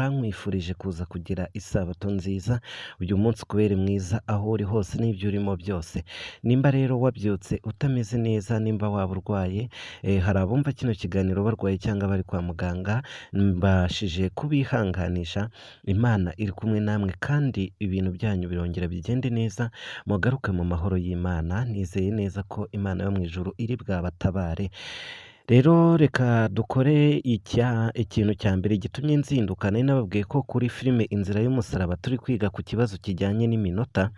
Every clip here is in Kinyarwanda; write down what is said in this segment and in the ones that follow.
Nkwifurije kuza kugira isabato nziza, uyu munsi ukubere mwiza aho uri hose n'ibyo urimo byose. Nimba rero wabyutse utameze neza, nimba waba urwaye, hari abumva kino kiganiro barwaye cyangwa bari kwa muganga, mbashije kubihanganisha, Imana iri kumwe namwe kandi ibintu byanyu birongera bigende neza, mugaruke mu mahoro y'Imana, nizeye neza ko Imana yo mu ijuru iri bwabatabare. Rero reka dukore ikintu cya mbere gitumye nzinduka, nari nababwiye ko kuri filime Inzira y'umusaraba turi kwiga ku kibazo kijyanye n'iminota,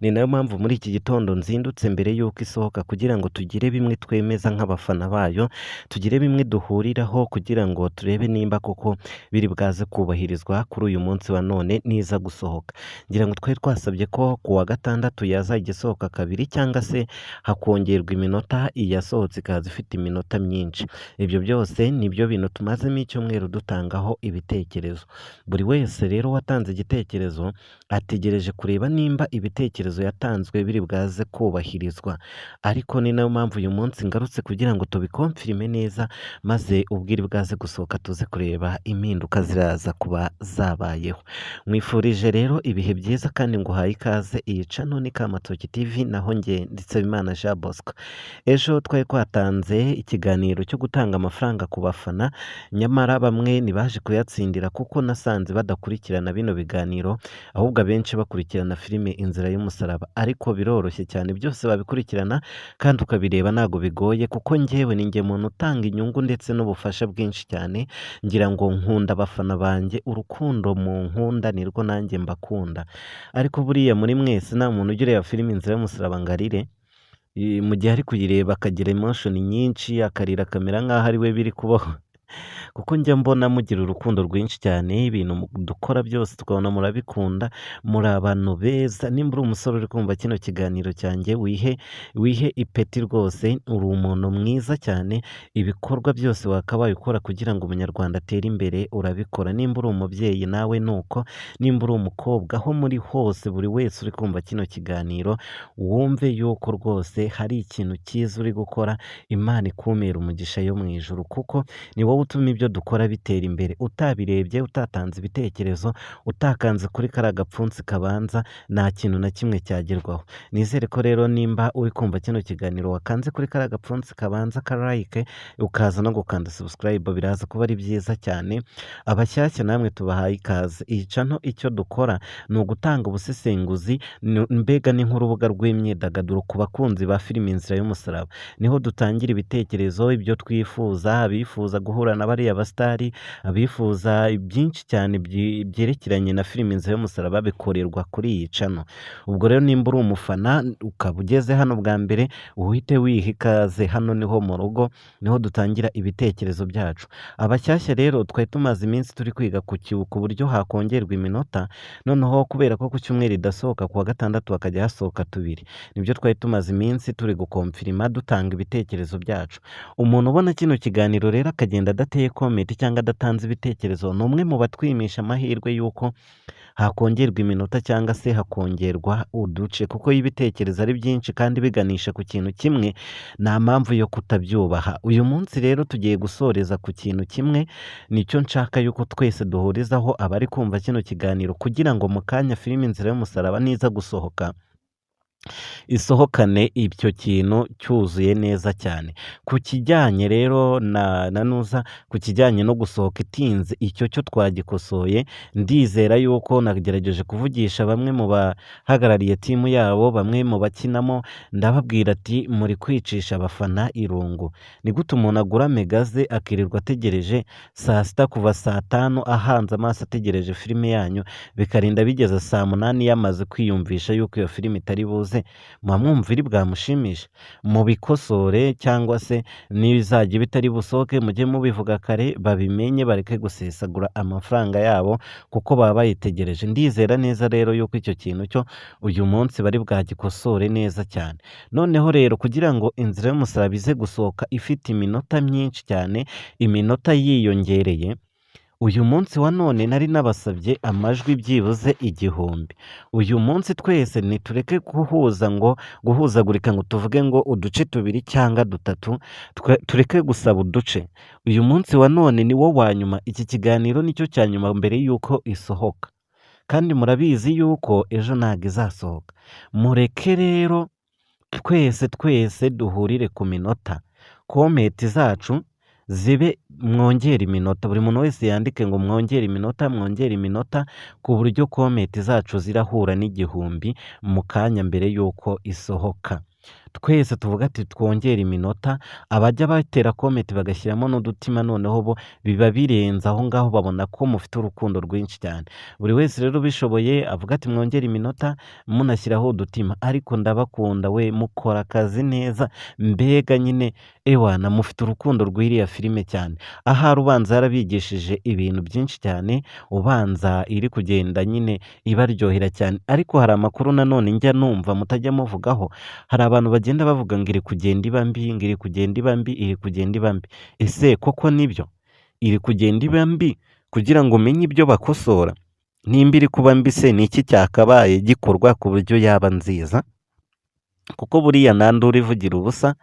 ni nayo mpamvu muri iki gitondo nzindutse mbere y'uko isohoka kugira ngo tugire bimwe twemeza nk'abafana bayo, tugire bimwe duhuriraho kugira ngo turebe nimba koko biri bwaze kubahirizwa kuri uyu munsi wa none niza gusohoka. Ngira ngo twari twasabye ko ku wa gatandatu yazajya isohoka kabiri cyangwa se hakongerwa iminota, iyasohotse ikaza ifite iminota myinshi. Ibyo byose nibyo bintu tumazemo icyumweru dutangaho ibitekerezo. Buri wese rero watanze igitekerezo ategereje kureba nimba ibitekerezo yatanzwe biri bwaze kubahirizwa, ariko ni nayo mpamvu uyu munsi ngarutse kugira ngo tubikomfirime neza, maze ubwiri bwaze gusohoka tuze kureba impinduka ziraza kuba zabayeho. Mwifurije rero ibihe byiza kandi nguhaye ikaze, iyi cano ni Kamatoki TV, naho njye Nditsebimana Jean Bosco. Ejo twari twatanze ikiganiro cyo gutanga amafaranga ku bafana, nyamara bamwe ntibaje kuyatsindira kuko nasanze badakurikirana bino biganiro, ahubwo abenshi bakurikirana filime Inzira y'umusaraba, ariko biroroshye cyane, byose babikurikirana kandi ukabireba ntabwo bigoye, kuko njyewe ni njye muntu utanga inyungu ndetse n'ubufasha bwinshi cyane. Ngira ngo nkunda abafana banjye, urukundo mu nkunda nirwo nanjye mbakunda, ariko buriya muri mwese nta muntu ujya ureba filime Inzira y'umusaraba ngo arire, mu gihe ari kuyireba akagira emotion nyinshi, akarira akamera nk'aho ari we biri kubaho kuko njya mbona mugira urukundo rwinshi cyane, ibintu dukora byose tukabona murabikunda, muri abantu beza. Nimba uri umusore uri kumva kino kiganiro cyanjye, wihe ipeti rwose, uri umuntu mwiza cyane, ibikorwa byose wakabaye ukora kugira ngo umunyarwanda atere imbere urabikora. Nimba uri umubyeyi nawe nuko, nimba uri umukobwa, aho muri hose buri wese uri kumva kino kiganiro wumve yuko rwose hari ikintu cyiza uri gukora, Imana ikumera umugisha yo mu ijuru, kuko ni wowe utuma ibyo dukora bitera imbere. Utabirebye, utatanze ibitekerezo, utakanze kuri kariya gapfunsi kabanza, nta kintu na kimwe cyagerwaho. Nizere ko rero nimba uri kumva kino kiganiro wakanze kuri kariya gapfunsi kabanza ka like, ukaza no gukanda subscribe, biraza kuba ari byiza cyane. Abashyashya namwe tubahaye ikaze. Iyi cano icyo dukora ni ugutanga ubusesenguzi, mbega ni nk'urubuga rw'imyidagaduro ku bakunzi ba filime Inzira y'umusaraba. Niho dutangira ibitekerezo, ibyo twifuza, abifuza guhura na bariya basitari, abifuza byinshi cyane byerekeranye na filime Inzira y'umusaraba bikorerwa kuri iyi cano. Ubwo rero nimba uri umufana ukaba ugeze hano bwa mbere, uhite wiha ikaze, hano niho mu rugo, niho dutangira ibitekerezo byacu. Abashyashya rero twari tumaze iminsi turi kwiga ku buryo hakongerwa iminota, noneho kubera ko ku cyumweru idasohoka, ku wa gatandatu hakajya hasohoka tubiri, nibyo twari tumaze iminsi turi gukomfirima dutanga ibitekerezo byacu. Umuntu ubona kino kiganiro rero akagenda adateye komenti cyangwa adatanze ibitekerezo, ni umwe mu batwimisha amahirwe y'uko hakongerwa iminota cyangwa se hakongerwa uduce, kuko iyo ibitekerezo ari byinshi kandi biganisha ku kintu kimwe, nta mpamvu yo kutabyubaha. Uyu munsi rero tugiye gusoreza ku kintu kimwe, nicyo nshaka yuko twese duhurizaho abari kumva kino kiganiro, kugira ngo mu kanya filime Inzira y'umusaraba niza gusohoka, isohokane ibyo kintu cyuzuye neza cyane. Ku kijyanye rero ku kijyanye no gusohoka itinze, icyo cyo twagikosoye. Ndizera yuko nagerageje kuvugisha bamwe mu bahagarariye timu yabo, bamwe mu bakinamo, ndababwira ati muri kwicisha abafana irungu. Ni gute umuntu agura megaze akirirwa ategereje saa sita, kuva saa tanu ahanze amaso ategereje filime yanyu, bikarinda bigeze saa munani yamaze kwiyumvisha yuko iyo filime itari buze? Mwumva iri bwamushimisha? Mubikosore, cyangwa se n'ibizajya bitari busohoke mujye mubivuga kare, babimenye, bareke gusesagura amafaranga yabo kuko baba bayitegereje. Ndizera neza rero yuko icyo kintu cyo uyu munsi bari bwagikosore neza cyane. Noneho rero kugira ngo Inzira y'umusaraba ize gusohoka ifite iminota myinshi cyane, iminota yiyongereye, uyu munsi wa none nari nabasabye amajwi byibuze 1000. Uyu munsi twese nitureke guhuzagurika ngo tuvuge ngo uduce 2 cyangwa 3, tureke gusaba uduce. Uyu munsi wa none ni wo wa nyuma, iki kiganiro nicyo cya nyuma mbere y'uko isohoka. Kandi murabizi yuko ejo ntabwo izasohoka. Mureke rero twese duhurire ku minota. Komenti zacu zibe mwongera iminota, buri muntu wese yandike ngo mwongere iminota, ku buryo komenti zacu zirahura n'1000 mu kanya mbere y'uko isohoka. Twese tuvuga ati twongere iminota, abajya batera komenti bagashyiramo n'udutima, noneho bo biba birenze aho ngaho, babona ko mufite urukundo rwinshi cyane. Buri wese rero bishoboye avuga ati mwongere iminota, munashyiraho udutima. Ariko ndabakunda we, mukora akazi neza, mbega nyine ewana mufite urukundo rw'iriya filime cyane. Ahari ubanza yarabigishije ibintu byinshi cyane, ubanza iri kugenda nyine ibaryohera cyane. Ariko hari amakuru nanone njya numva mutajya muvugaho, hari abantu bagenda bavuga ngo iri kugenda iba mbi. Ese koko nibyo iri kugenda iba mbi kugira ngo umenye ibyo bakosora? Nimba iri kuba mbi se ni iki cyakabaye gikorwa ku buryo yaba nziza? Kuko buriya ntandura ivugira ubusa,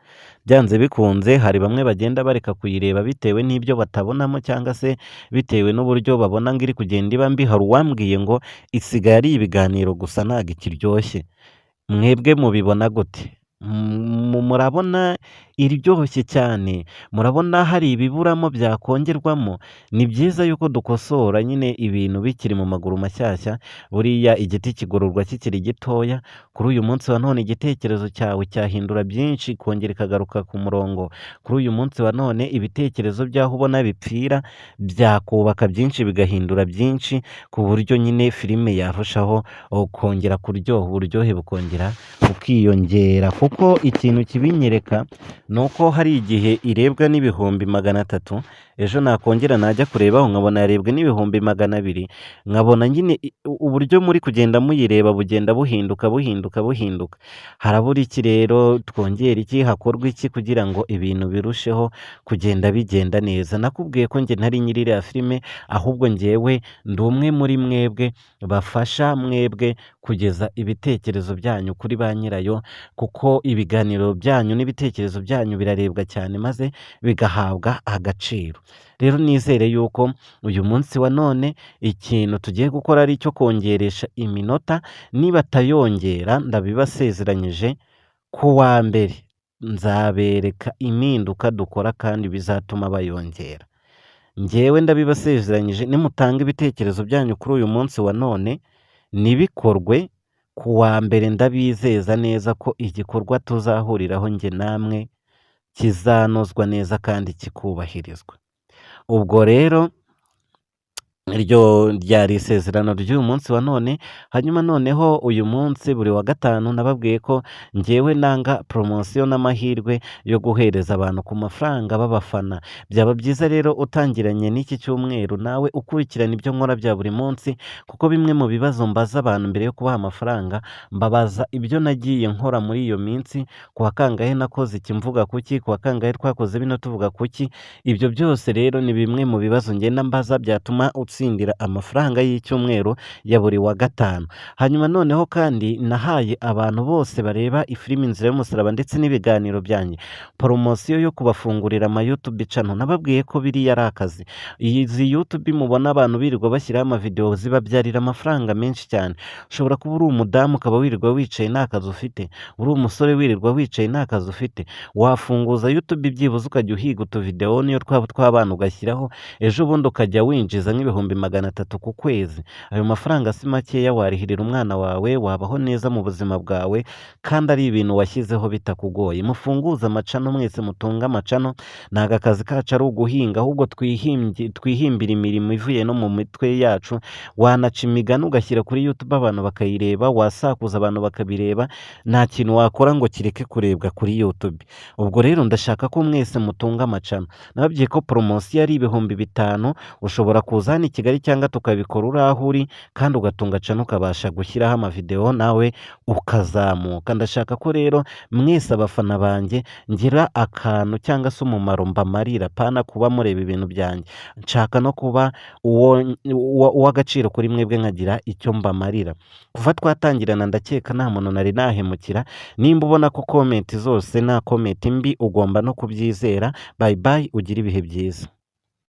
byanze bikunze hari bamwe bagenda bareka kuyireba bitewe n'ibyo batabonamo, cyangwa se bitewe n'uburyo babona ngo iri kugenda iba mbi. Hari uwambwiye ngo isigaye ari ibiganiro gusa ntabwo ikiryoshye. Mwebwe mubibona gute? Murabona iryoshye cyane? Murabona hari ibiburamo byakongerwamo? Ni byiza yuko dukosora nyine ibintu bikiri mu maguru mashyashya. Buriya igiti kigororwa kikiri gitoya. Kuri uyu munsi wa none igitekerezo cyawe cyahindura byinshi, kongera ikagaruka ku murongo. Kuri uyu munsi wa none ibitekerezo by'aho ubona bipfira byakubaka byinshi, bigahindura byinshi, ku buryo nyine filime yarushaho kongera kuryoha, uburyohe bukongera bukiyongera. Kuko ikintu kibinyereka ni uko hari igihe irebwa n'ibihumbi 300, ejo nakongera najya kurebaho nkabona yarebwe n'ibihumbi 200, nkabona nyine uburyo muri kugenda muyireba bugenda buhinduka. Harabura iki rero? Twongera iki? Hakorwa iki kugira ngo ibintu birusheho kugenda bigenda neza? Nakubwiye ko njye ntari nyiri iriya filime, ahubwo njyewe ndi umwe muri mwebwe bafasha mwebwe kugeza ibitekerezo byanyu kuri ba nyirayo, kuko ibiganiro byanyu n'ibitekerezo byanyu birarebwa cyane maze bigahabwa agaciro. Rero nizere yuko uyu munsi wa none ikintu tugiye gukora ari icyo kongeresha iminota. Niba atayongera ndabibasezeranyije, ku wa mbere nzabereka impinduka dukora kandi bizatuma bayongera. Njyewe ndabibasezeranyije, nimutanga ibitekerezo byanyu kuri uyu munsi wa none nibikorwe, ku wa mbere ndabizeza neza ko igikorwa tuzahuriraho njye namwe kizanozwa neza kandi kikubahirizwa. Ubwo rero iryo ryari isezerano ry'uyu munsi wa none. Hanyuma noneho uyu munsi buri wa gatanu nababwiye ko njyewe nanga poromosiyo n'amahirwe yo guhereza abantu ku mafaranga b'abafana. Byaba byiza rero utangiranye n'iki cyumweru nawe ukurikirana ibyo nkora bya buri munsi, kuko bimwe mu bibazo mbaza abantu mbere yo kubaha amafaranga, mbabaza ibyo nagiye nkora muri iyo minsi. Ku wa kangahe nakoze iki mvuga kuki, ku wa kangahe twakoze bino tuvuga kuki. Ibyo byose rero ni bimwe mu bibazo ngenda mbaza byatuma utsindira amafaranga y'icyumweru ya buri wa gatanu. Hanyuma noneho kandi nahaye abantu bose bareba ifilimi Inzira y'Umusaraba ndetse n'ibiganiro byanjye poromosiyo yo kubafungurira ama YouTube channel. Nababwiye ko biriya ari akazi. Izi YouTube mubona abantu birirwa bashyiraho amavideo zibabyarira amafaranga menshi cyane. Ushobora kuba uri umudamu ukaba wirirwa wicaye nta kazi ufite, uri umusore wirirwa wicaye nta kazi ufite, wafunguza YouTube byibuze ukajya uhiga utuvideo niyo twaba tw'abana ugashyiraho, ejo bundi ukajya winjiza nk'ibihumbi 300 ku kwezi. Ayo mafaranga si makeya, warihirira umwana wawe, wabaho neza mu buzima bwawe, kandi ari ibintu washyizeho bitakugoye. Mufunguza amacano mwese, mutunga amacano. Ntago akazi kacu ari uguhinga, ahubwo twihimbira imirimo ivuye no mu mitwe yacu. Wanaca imigani ugashyira kuri YouTube abantu bakayireba, wasakuza abantu bakabireba. Nta kintu wakora ngo kireke kurebwa kuri YouTube. Ubwo rero ndashaka ko mwese mutunga amacano. Nababwiye ko poromosiyo ari ibihumbi 5, ushobora kuzana Kigali cyangwa tukabikora uri aho uri kandi ugatunga cano ukabasha gushyiraho amavideo nawe ukazamuka. Ndashaka ko rero mwese abafana banjye ngira akantu cyangwa se umumaro mbamarira, pana kuba mureba ibintu byanjye, nshaka no kuba uw'agaciro kuri mwebwe nkagira icyo mbamarira. Kuva twatangirana ndakeka nta muntu nari nahemukira. Nimba ubona ko komenti zose nta komenti mbi ugomba no kubyizera. Bye bye, ugire ibihe byiza.